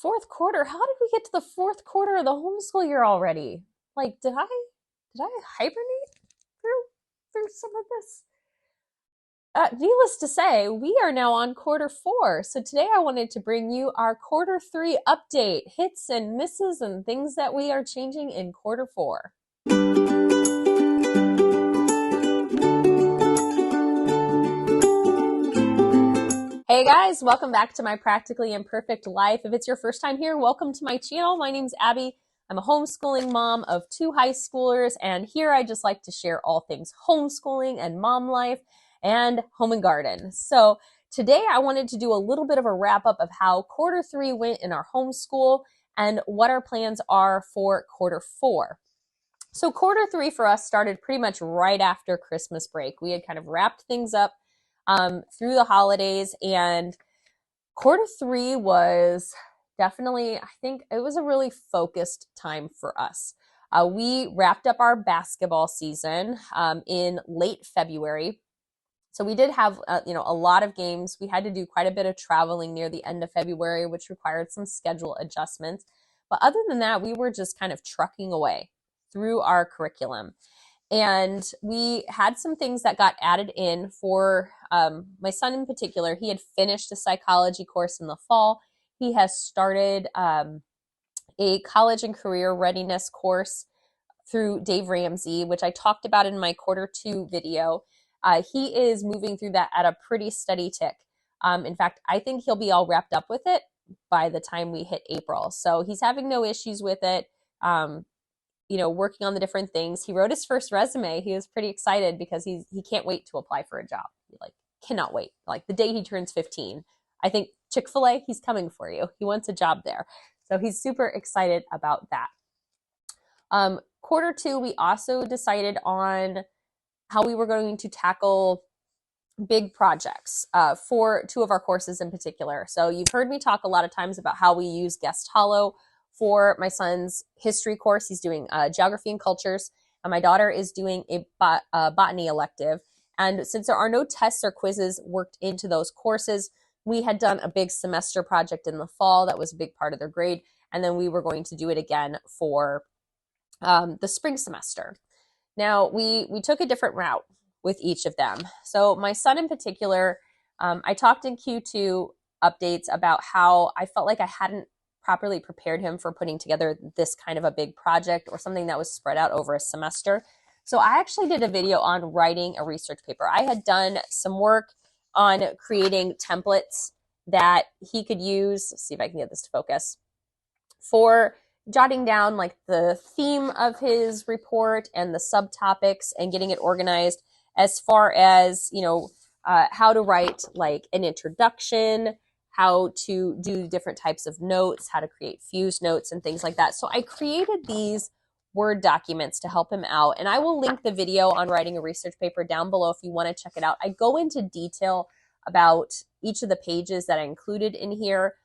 Fourth quarter? How did we get to the fourth quarter of the homeschool year already? Like, did I hibernate through some of this? Needless to say, we are now on quarter four. So today I wanted to bring you our quarter three update, hits and misses and things that we are changing in quarter four. Hey guys, welcome back to my Practically Imperfect Life. If it's your first time here, welcome to my channel. My name's Abby. I'm a homeschooling mom of 2 high schoolers, and here I just like to share all things homeschooling and mom life and home and garden. So today I wanted to do a little bit of a wrap up of how quarter three went in our homeschool and what our plans are for quarter four. So quarter three for us started pretty much right after Christmas break. We had kind of wrapped things up through the holidays, and quarter three was definitely, I think it was a really focused time for us. We wrapped up our basketball season in late February. So we did have a lot of games. We had to do quite a bit of traveling near the end of February, which required some schedule adjustments. But other than that, we were just kind of trucking away through our curriculum. And we had some things that got added in for my son in particular. He had finished a psychology course in the fall. He has started a college and career readiness course through Dave Ramsey, which I talked about in my quarter two video. He is moving through that at a pretty steady tick. In fact, I think he'll be all wrapped up with it by the time we hit April. So he's having no issues with it. Working on the different things. He wrote his first resume. He was pretty excited because he can't wait to apply for a job. He cannot wait. Like the day he turns 15, I think Chick-fil-A, he's coming for you. He wants a job there. So he's super excited about that. Quarter two, we also decided on how we were going to tackle big projects for 2 of our courses in particular. So you've heard me talk a lot of times about how we use Guest Hollow for my son's history course. He's doing geography and cultures, and my daughter is doing a botany elective. And since there are no tests or quizzes worked into those courses, we had done a big semester project in the fall that was a big part of their grade, and then we were going to do it again for the spring semester. Now, we took a different route with each of them. So my son in particular, I talked in Q2 updates about how I felt like I hadn't properly prepared him for putting together this kind of a big project or something that was spread out over a semester. So I actually did a video on writing a research paper. I had done some work on creating templates that he could use. Let's see if I can get this to focus. For jotting down like the theme of his report and the subtopics and getting it organized as far as, how to write like an introduction, how to do different types of notes, how to create fused notes and things like that. So I created these Word documents to help him out. And I will link the video on writing a research paper down below if you want to check it out. I go into detail about each of the pages that I included in here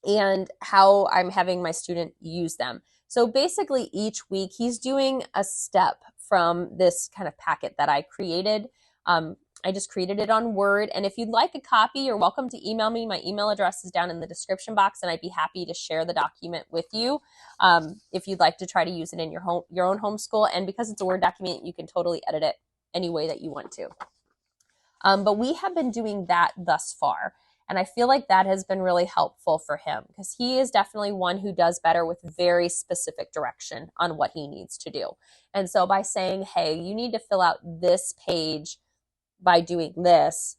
and how I'm having my student use them. So basically each week he's doing a step from this kind of packet that I created. I just created it on Word. And if you'd like a copy, you're welcome to email me. My email address is down in the description box, and I'd be happy to share the document with you if you'd like to try to use it in your own homeschool. And because it's a Word document, you can totally edit it any way that you want to. But we have been doing that thus far. And I feel like that has been really helpful for him because he is definitely one who does better with very specific direction on what he needs to do. And so by saying, hey, you need to fill out this page by doing this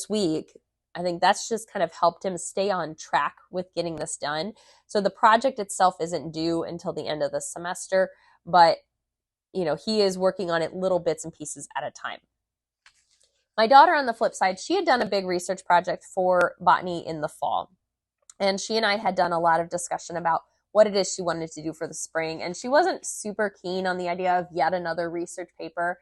week, I think that's just kind of helped him stay on track with getting this done. So the project itself isn't due until the end of the semester, but he is working on it little bits and pieces at a time. My daughter, on the flip side, she had done a big research project for botany in the fall. And she and I had done a lot of discussion about what it is she wanted to do for the spring. And she wasn't super keen on the idea of yet another research paper.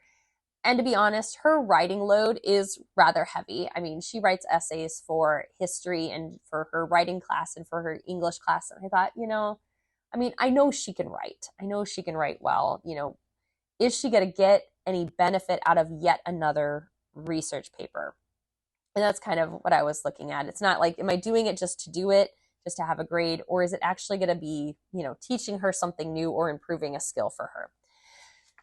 And to be honest, her writing load is rather heavy. I mean, she writes essays for history and for her writing class and for her English class. And I thought, I know she can write. I know she can write well. Is she going to get any benefit out of yet another research paper? And that's kind of what I was looking at. It's not like, am I doing it just to do it, just to have a grade, or is it actually going to be, teaching her something new or improving a skill for her?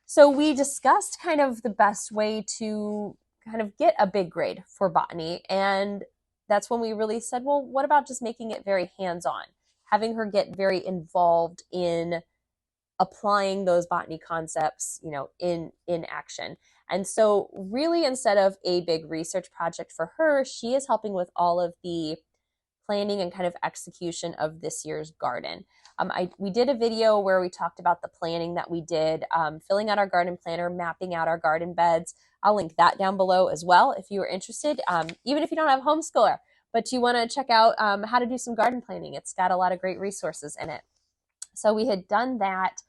So we discussed kind of the best way to kind of get a big grade for botany. And that's when we really said, well, what about just making it very hands-on, having her get very involved in applying those botany concepts, in action. And so really, instead of a big research project for her, she is helping with all of the planning and kind of execution of this year's garden. We did a video where we talked about the planning that we did, filling out our garden planner, mapping out our garden beds. I'll link that down below as well if you are interested, even if you don't have a homeschooler, but you want to check out how to do some garden planning. It's got a lot of great resources in it. So we had done that.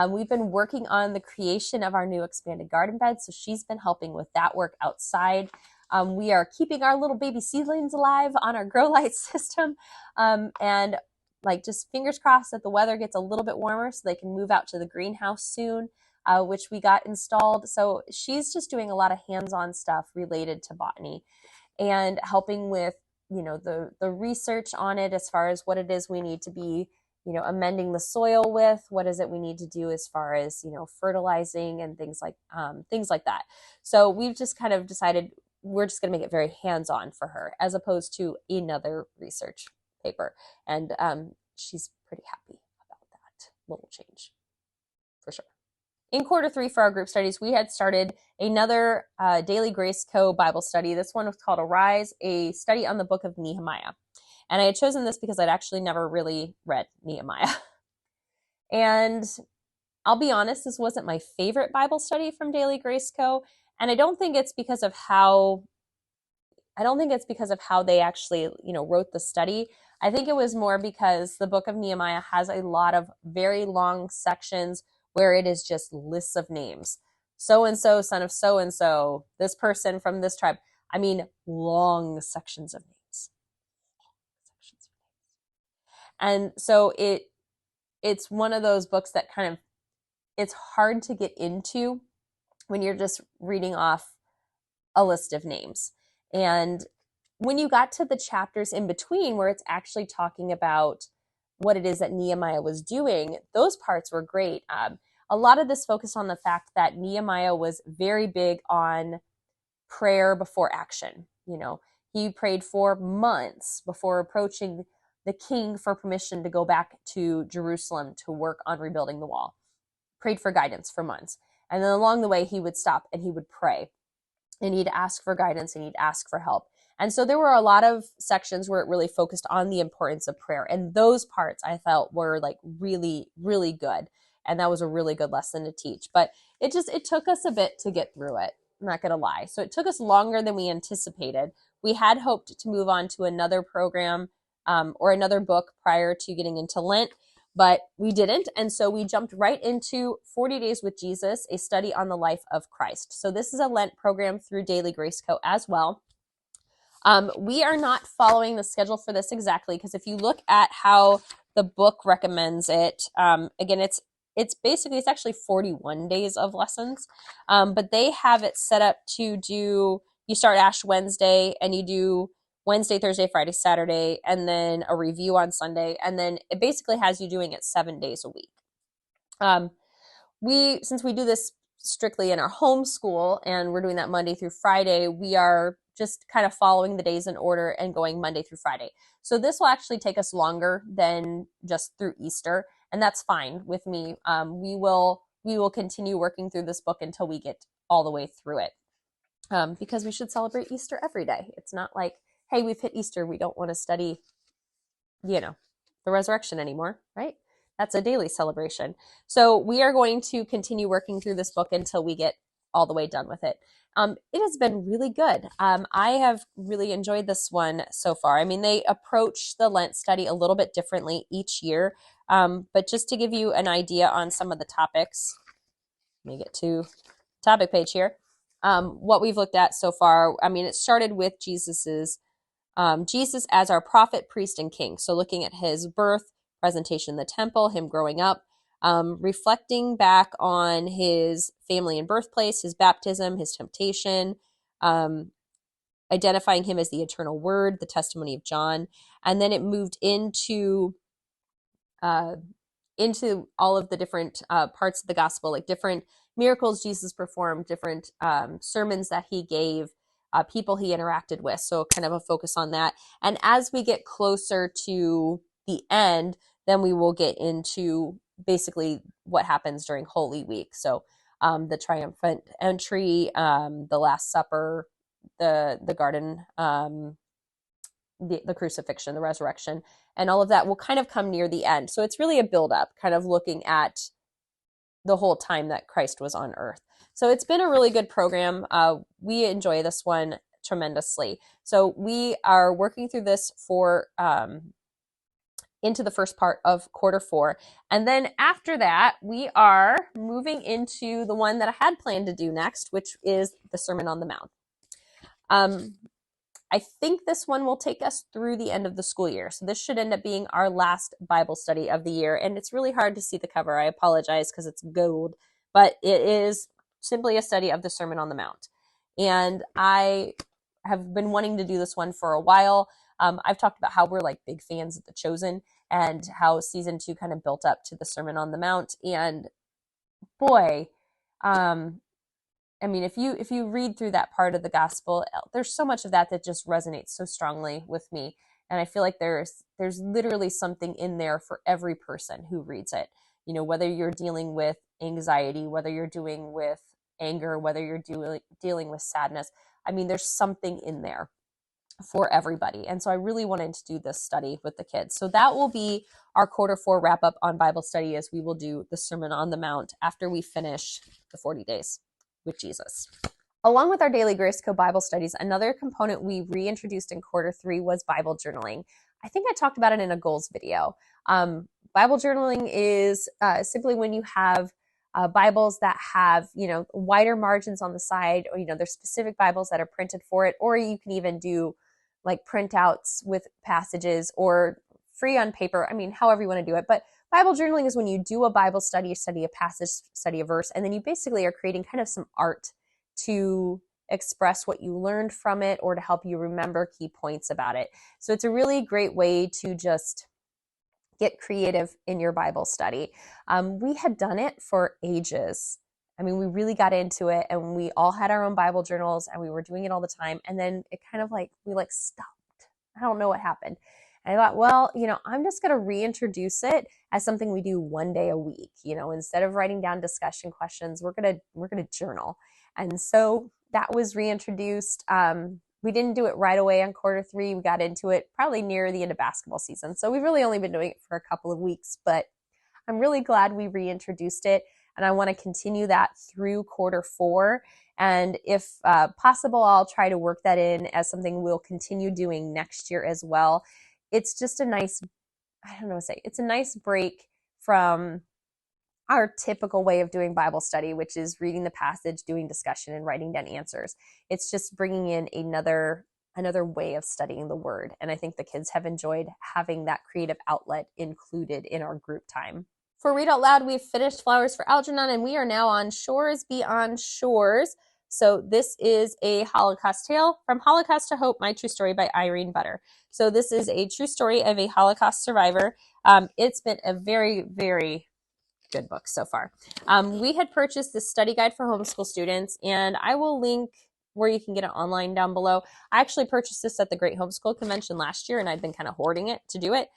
We've been working on the creation of our new expanded garden bed, so she's been helping with that work outside. We are keeping our little baby seedlings alive on our grow light system, and just fingers crossed that the weather gets a little bit warmer so they can move out to the greenhouse soon, which we got installed. So she's just doing a lot of hands-on stuff related to botany and helping with, the research on it as far as what it is we need to be, amending the soil with, what is it we need to do as far as, fertilizing and things like that. So we've just kind of decided we're just going to make it very hands-on for her as opposed to another research paper. And she's pretty happy about that little change for sure. In quarter 3 for our group studies, we had started another Daily Grace Co. Bible study. This one was called Arise, a study on the book of Nehemiah. And I had chosen this because I'd actually never really read Nehemiah. And I'll be honest, this wasn't my favorite Bible study from Daily Grace Co. And I don't think it's because of how they actually, wrote the study. I think it was more because the book of Nehemiah has a lot of very long sections where it is just lists of names. So-and-so, son of so-and-so, this person from this tribe. I mean, long sections of names. And so it's one of those books that kind of, it's hard to get into when you're just reading off a list of names. And when you got to the chapters in between where it's actually talking about what it is that Nehemiah was doing, those parts were great. A lot of this focused on the fact that Nehemiah was very big on prayer before action. He prayed for months before approaching the king for permission to go back to Jerusalem to work on rebuilding the wall. Prayed for guidance for months. And then along the way, he would stop and he would pray. And he'd ask for guidance and he'd ask for help. And so there were a lot of sections where it really focused on the importance of prayer. And those parts I felt were really, really good. And that was a really good lesson to teach. But it took us a bit to get through it. I'm not going to lie. So it took us longer than we anticipated. We had hoped to move on to another program or another book prior to getting into Lent, but we didn't. And so we jumped right into 40 Days with Jesus, a study on the life of Christ. So this is a Lent program through Daily Grace Co. as well. We are not following the schedule for this exactly, because if you look at how the book recommends it, again, it's actually 41 days of lessons, but they have it set up to do, you start Ash Wednesday and you do Wednesday, Thursday, Friday, Saturday, and then a review on Sunday. And then it basically has you doing it 7 days a week. Since we do this strictly in our homeschool and we're doing that Monday through Friday, we are just kind of following the days in order and going Monday through Friday. So this will actually take us longer than just through Easter, and that's fine with me. We will continue working through this book until we get all the way through it, because we should celebrate Easter every day. It's not like, hey, we've hit Easter, we don't want to study, the resurrection anymore, right? That's a daily celebration. So we are going to continue working through this book until we get all the way done with it. It has been really good. I have really enjoyed this one so far. I mean, they approach the Lent study a little bit differently each year, but just to give you an idea on some of the topics, let me get to topic page here. What we've looked at so far, I mean, it started with Jesus as our prophet, priest, and king. So looking at his birth, presentation in the temple, him growing up, reflecting back on his family and birthplace, his baptism, his temptation, identifying him as the eternal word, the testimony of John. And then it moved into all of the different parts of the gospel, like different miracles Jesus performed, different sermons that he gave, people he interacted with. So kind of a focus on that. And as we get closer to the end, then we will get into basically what happens during Holy Week. So the triumphant entry, the Last Supper, the garden, the crucifixion, the resurrection, and all of that will kind of come near the end. So it's really a build-up, kind of looking at the whole time that Christ was on earth. So it's been a really good program. We enjoy this one tremendously. So we are working through this for into the first part of quarter 4. And then after that, we are moving into the one that I had planned to do next, which is the Sermon on the Mount. I think this one will take us through the end of the school year. So this should end up being our last Bible study of the year. And it's really hard to see the cover. I apologize because it's gold, but it is simply a study of the Sermon on the Mount. And I have been wanting to do this one for a while. I've talked about how we're like big fans of The Chosen and how season 2 kind of built up to the Sermon on the Mount. And boy, I mean, if you read through that part of the gospel, there's so much of that just resonates so strongly with me. And I feel like there's literally something in there for every person who reads it. You know, whether you're dealing with anxiety, whether you're dealing with anger, whether you're dealing with sadness. I mean, there's something in there for everybody. And so I really wanted to do this study with the kids. So that will be our quarter 4 wrap up on Bible study, as we will do the Sermon on the Mount after we finish the 40 days with Jesus. Along with our daily Grace Co Bible studies, another component we reintroduced in quarter 3 was Bible journaling. I think I talked about it in a goals video. Bible journaling is simply when you have Bibles that have, wider margins on the side, or, there's specific Bibles that are printed for it, or you can even do like printouts with passages or free on paper. I mean, however you want to do it. But Bible journaling is when you do a Bible study, you study a passage, study a verse, and then you basically are creating kind of some art to express what you learned from it or to help you remember key points about it. So it's a really great way to just get creative in your Bible study. We had done it for ages. I mean, we really got into it, and we all had our own Bible journals, and we were doing it all the time. And then it kind of we stopped. I don't know what happened. And I thought, well, I'm just going to reintroduce it as something we do one day a week. Instead of writing down discussion questions, we're going to journal. And so that was reintroduced. We didn't do it right away on quarter 3. We got into it probably near the end of basketball season. So we've really only been doing it for a couple of weeks, but I'm really glad we reintroduced it. And I want to continue that through quarter 4. And if possible, I'll try to work that in as something we'll continue doing next year as well. It's just a nice, it's a nice break from our typical way of doing Bible study, which is reading the passage, doing discussion, and writing down answers. It's just bringing in another way of studying the Word. And I think the kids have enjoyed having that creative outlet included in our group time. For Read Out Loud, we've finished Flowers for Algernon, and we are now on Shores Beyond Shores. So this is a Holocaust tale, From Holocaust to Hope, My True Story by Irene Butter. So this is a true story of a Holocaust survivor. It's been a very, very good book so far. We had purchased this study guide for homeschool students, and I will link where you can get it online down below. I actually purchased this at the Great Homeschool Convention last year, and I've been kind of hoarding it to do it.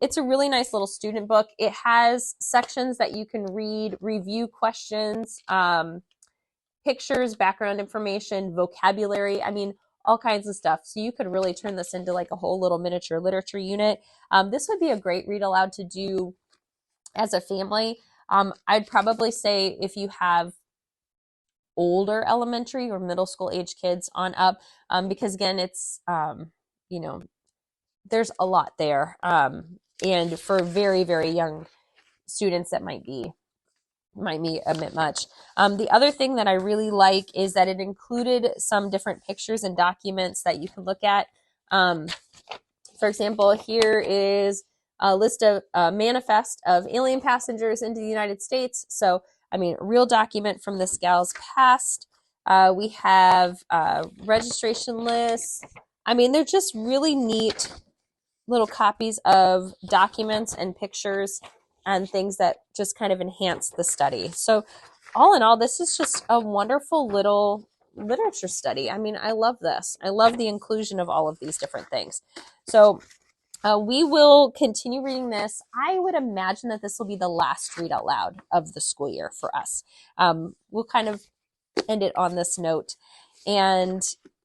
It's a really nice little student book. It has sections that you can read, review questions, pictures, background information, vocabulary, all kinds of stuff. So you could really turn this into like a whole little miniature literature unit. This would be a great read aloud to do as a family. I'd probably say if you have older elementary or middle school age kids on up, because again, it's, there's a lot there. And for very, very young students, that might be a bit much. The other thing that I really like is that it included some different pictures and documents that you can look at. For example, here is a list of manifest of alien passengers into the United States. So, a real document from this gal's past. We have registration lists. I mean, they're just really neat little copies of documents and pictures and things that just kind of enhance the study. So all in all, this is just a wonderful little literature study. I mean, I love this. I love the inclusion of all of these different things. So we will continue reading this. I would imagine that this will be the last read out loud of the school year for us. We'll kind of end it on this note. And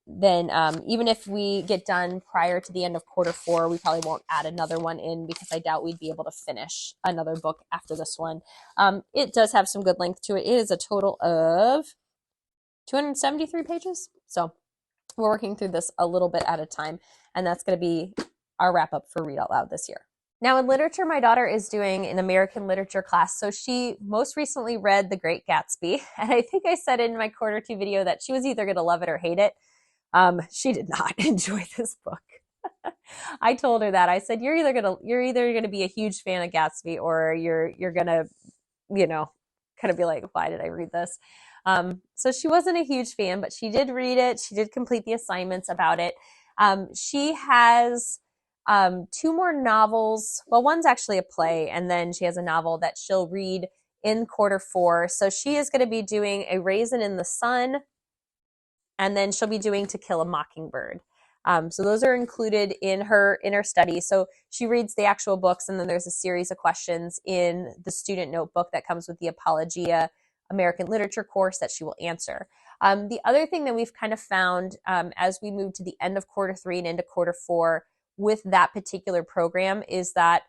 then even if we get done prior to the end of quarter 4, we probably won't add another one in because I doubt we'd be able to finish another book after this one. It does have some good length to it. It is a total of 273 pages. So we're working through this a little bit at a time, and that's going to be our wrap up for Read Out Loud this year. Now in literature, my daughter is doing an American literature class. So she most recently read The Great Gatsby. And I think I said in my quarter 2 video that she was either going to love it or hate it. She did not enjoy this book. I told her that. I said, you're either gonna be a huge fan of Gatsby, or you're gonna, kind of be like, why did I read this? So she wasn't a huge fan, but she did read it. She did complete the assignments about it. She has 2 more novels. Well, one's actually a play, and then she has a novel that she'll read in quarter 4. So she is going to be doing A Raisin in the Sun, and then she'll be doing To Kill a Mockingbird. So those are included in her study. So she reads the actual books, and then there's a series of questions in the student notebook that comes with the Apologia American Literature course that she will answer. The other thing that we've kind of found as we move to the end of quarter 3 and into quarter 4 with that particular program is that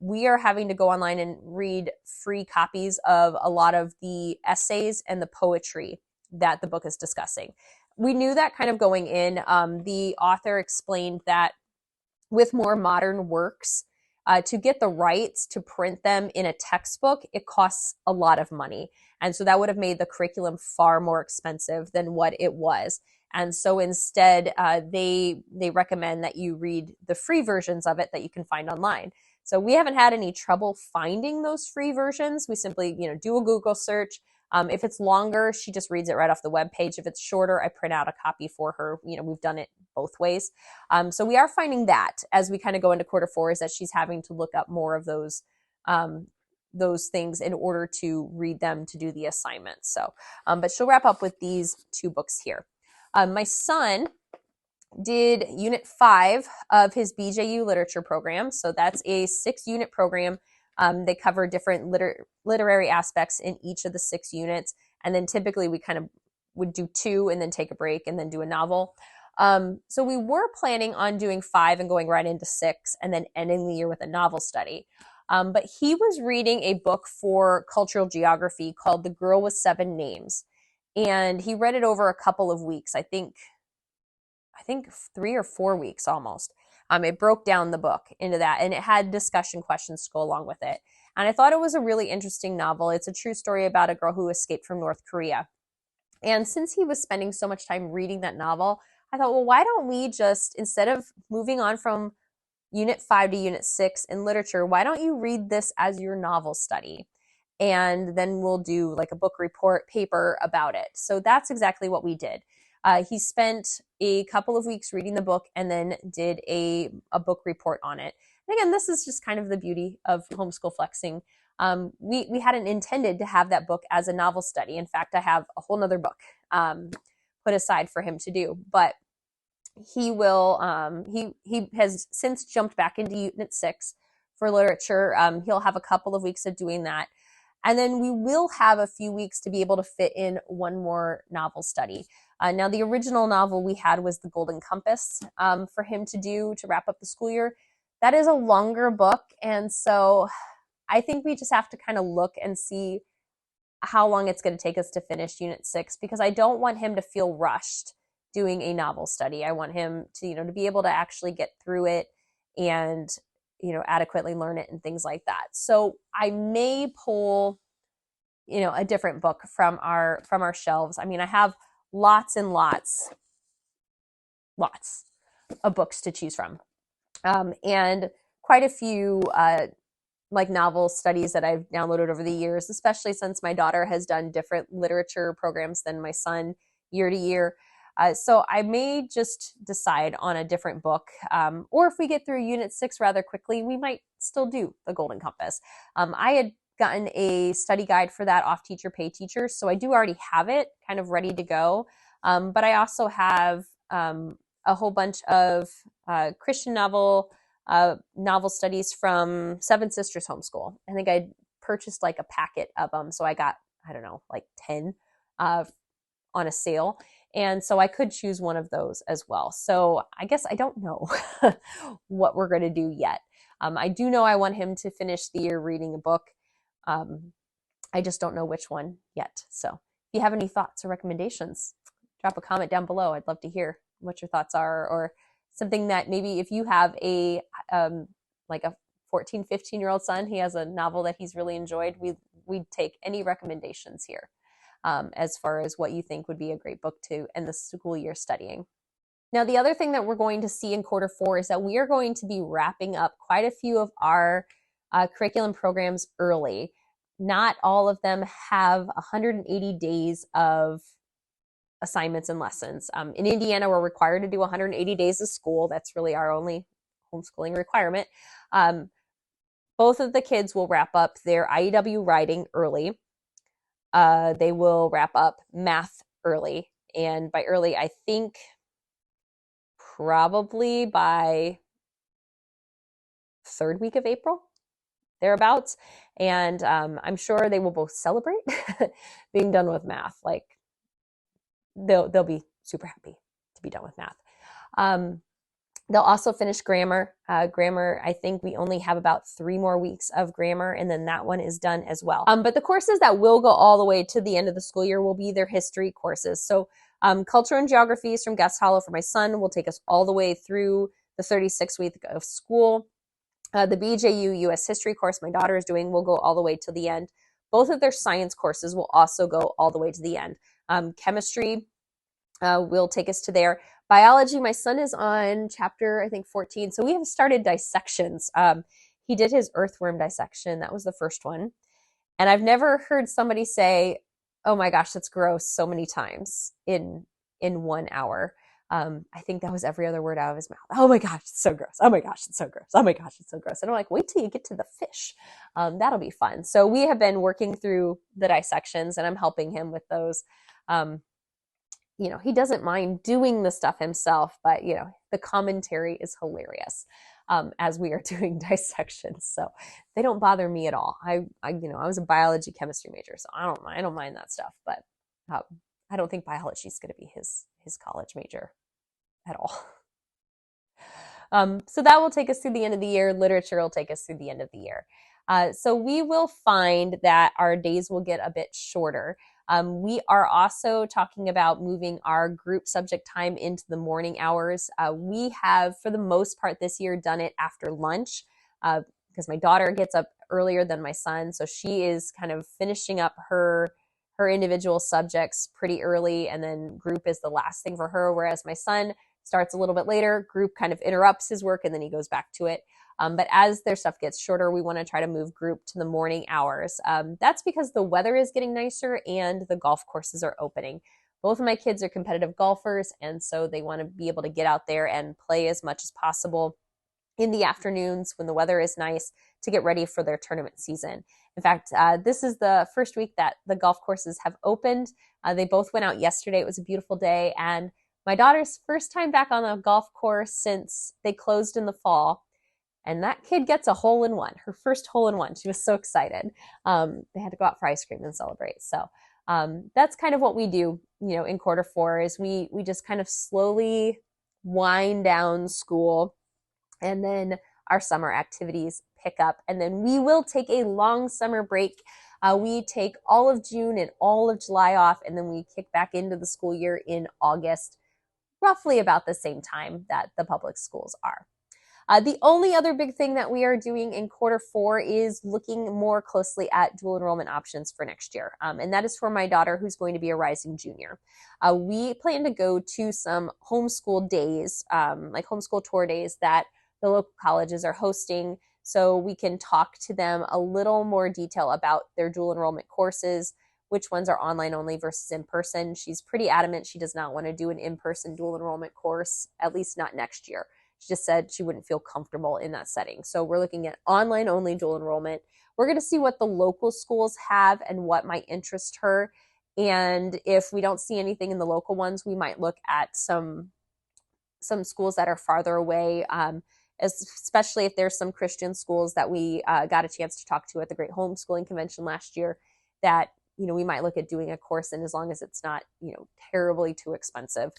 we are having to go online and read free copies of a lot of the essays and the poetry that the book is discussing. We knew that kind of going in. The author explained that with more modern works, to get the rights to print them in a textbook, it costs a lot of money. And so that would have made the curriculum far more expensive than what it was. And so instead, they recommend that you read the free versions of it that you can find online. So we haven't had any trouble finding those free versions. We simply, do a Google search. If it's longer, she just reads it right off the webpage. If it's shorter, I print out a copy for her. We've done it both ways. So we are finding that as we kind of go into quarter 4 is that she's having to look up more of those things in order to read them to do the assignments. So, but she'll wrap up with these 2 books here. My son did Unit 5 of his BJU literature program. So that's a 6-unit program. They cover different literary aspects in each of the 6 units. And then typically we kind of would do 2 and then take a break and then do a novel. So we were planning on doing 5 and going right into 6 and then ending the year with a novel study. But he was reading a book for cultural geography called The Girl with 7 Names. And he read it over a couple of weeks, I think 3 or 4 weeks almost. It broke down the book into that, and it had discussion questions to go along with it. And I thought it was a really interesting novel. It's a true story about a girl who escaped from North Korea. And since he was spending so much time reading that novel, I thought, well, why don't we just, instead of moving on from Unit 5 to Unit 6 in literature, why don't you read this as your novel study? And then we'll do like a book report paper about it. So that's exactly what we did. He spent a couple of weeks reading the book and then did a book report on it. And again, this is just kind of the beauty of homeschool flexing. We hadn't intended to have that book as a novel study. In fact, I have a whole nother book put aside for him to do. But he will, he has since jumped back into Unit 6 for literature. He'll have a couple of weeks of doing that. And then we will have a few weeks to be able to fit in one more novel study. Now, the original novel we had was The Golden Compass for him to do to wrap up the school year. That is a longer book. And so I think we just have to kind of look and see how long it's going to take us to finish Unit 6, because I don't want him to feel rushed doing a novel study. I want him to, to be able to actually get through it and, adequately learn it and things like that. So I may pull, a different book from our shelves. I mean, I have lots and lots of books to choose from. And quite a few like novel studies that I've downloaded over the years, especially since my daughter has done different literature programs than my son year to year. So I may just decide on a different book, or if we get through Unit 6 rather quickly, we might still do The Golden Compass. I had gotten a study guide for that off Teacher Pay Teacher, so I do already have it kind of ready to go. But I also have a whole bunch of Christian novel studies from Seven Sisters Homeschool. I think I purchased like a packet of them, so I got, I don't know, like 10 on a sale. And so I could choose one of those as well. So I guess I don't know what we're going to do yet. I do know I want him to finish the year reading a book. I just don't know which one yet. So if you have any thoughts or recommendations, drop a comment down below. I'd love to hear what your thoughts are, or something that maybe if you have a like a 14, 15-year-old son, he has a novel that he's really enjoyed, we'd take any recommendations here. As far as what you think would be a great book to end the school year studying. Now, the other thing that we're going to see in quarter 4 is that we are going to be wrapping up quite a few of our curriculum programs early. Not all of them have 180 days of assignments and lessons. In Indiana, we're required to do 180 days of school. That's really our only homeschooling requirement. Both of the kids will wrap up their IEW writing early. They will wrap up math early. And by early, I think probably by 3rd week of April, thereabouts. And I'm sure they will both celebrate being done with math. Like they'll be super happy to be done with math. They'll also finish grammar. Grammar, I think we only have about 3 more weeks of grammar, and then that one is done as well. But the courses that will go all the way to the end of the school year will be their history courses. So culture and geography from Guest Hollow for my son will take us all the way through the 36 week of school. The BJU U.S. history course my daughter is doing will go all the way to the end. Both of their science courses will also go all the way to the end. Chemistry will take us to there. Biology, my son is on chapter, I think, 14. So we have started dissections. He did his earthworm dissection. That was the first one. And I've never heard somebody say, oh my gosh, that's gross, so many times in 1 hour. I think that was every other word out of his mouth. Oh my gosh, it's so gross. Oh my gosh, it's so gross. Oh my gosh, it's so gross. And I'm like, wait till you get to the fish. That'll be fun. So we have been working through the dissections, and I'm helping him with those. He doesn't mind doing the stuff himself, but the commentary is hilarious as we are doing dissections. So they don't bother me at all. I was a biology chemistry major, so I don't mind that stuff. But I don't think biology is going to be his college major at all. So that will take us through the end of the year. Literature will take us through the end of the year. So we will find that our days will get a bit shorter. We are also talking about moving our group subject time into the morning hours. We have, for the most part this year, done it after lunch because my daughter gets up earlier than my son. So she is kind of finishing up her individual subjects pretty early, and then group is the last thing for her, whereas my son starts a little bit later. Group kind of interrupts his work, and then he goes back to it. But as their stuff gets shorter, we want to try to move group to the morning hours. That's because the weather is getting nicer and the golf courses are opening. Both of my kids are competitive golfers, and so they want to be able to get out there and play as much as possible in the afternoons when the weather is nice to get ready for their tournament season. In fact, this is the first week that the golf courses have opened. They both went out yesterday. It was a beautiful day, and my daughter's first time back on a golf course since they closed in the fall. And that kid gets a hole-in-one, her first hole-in-one. She was so excited. They had to go out for ice cream and celebrate. So that's kind of what we do, in quarter 4 is we just kind of slowly wind down school, and then our summer activities pick up. And then we will take a long summer break. We take all of June and all of July off, and then we kick back into the school year in August, roughly about the same time that the public schools are. The only other big thing that we are doing in quarter 4 is looking more closely at dual enrollment options for next year. And that is for my daughter, who's going to be a rising junior. We plan to go to some homeschool days, like homeschool tour days that the local colleges are hosting. so we can talk to them a little more detail about their dual enrollment courses, which ones are online only versus in person. She's pretty adamant she does not want to do an in-person dual enrollment course, at least not next year. She just said she wouldn't feel comfortable in that setting. So we're looking at online only dual enrollment. We're going to see what the local schools have and what might interest her. And if we don't see anything in the local ones, we might look at some schools that are farther away, especially if there's some Christian schools that we got a chance to talk to at the Great Homeschooling Convention last year that, we might look at doing a course in, as long as it's not, terribly too expensive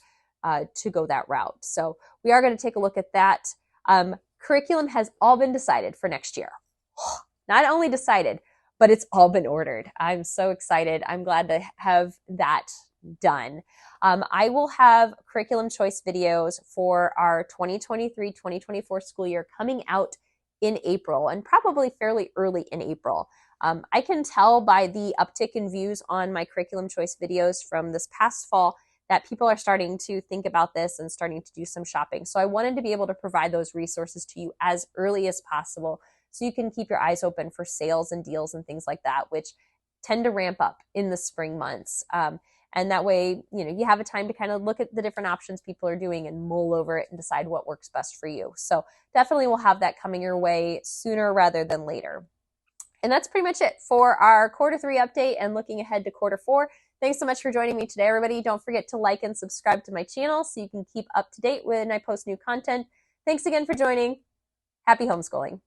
to go that route. So we are going to take a look at that. Curriculum has all been decided for next year. Not only decided, but it's all been ordered. I'm so excited. I'm glad to have that done. I will have curriculum choice videos for our 2023-2024 school year coming out in April, and probably fairly early in April. I can tell by the uptick in views on my curriculum choice videos from this past fall that people are starting to think about this and starting to do some shopping. So I wanted to be able to provide those resources to you as early as possible, so you can keep your eyes open for sales and deals and things like that, which tend to ramp up in the spring months. And that way, you have a time to kind of look at the different options people are doing and mull over it and decide what works best for you. So definitely we'll have that coming your way sooner rather than later. And that's pretty much it for our quarter 3 update and looking ahead to quarter 4. Thanks so much for joining me today, everybody. Don't forget to like and subscribe to my channel so you can keep up to date when I post new content. Thanks again for joining. Happy homeschooling.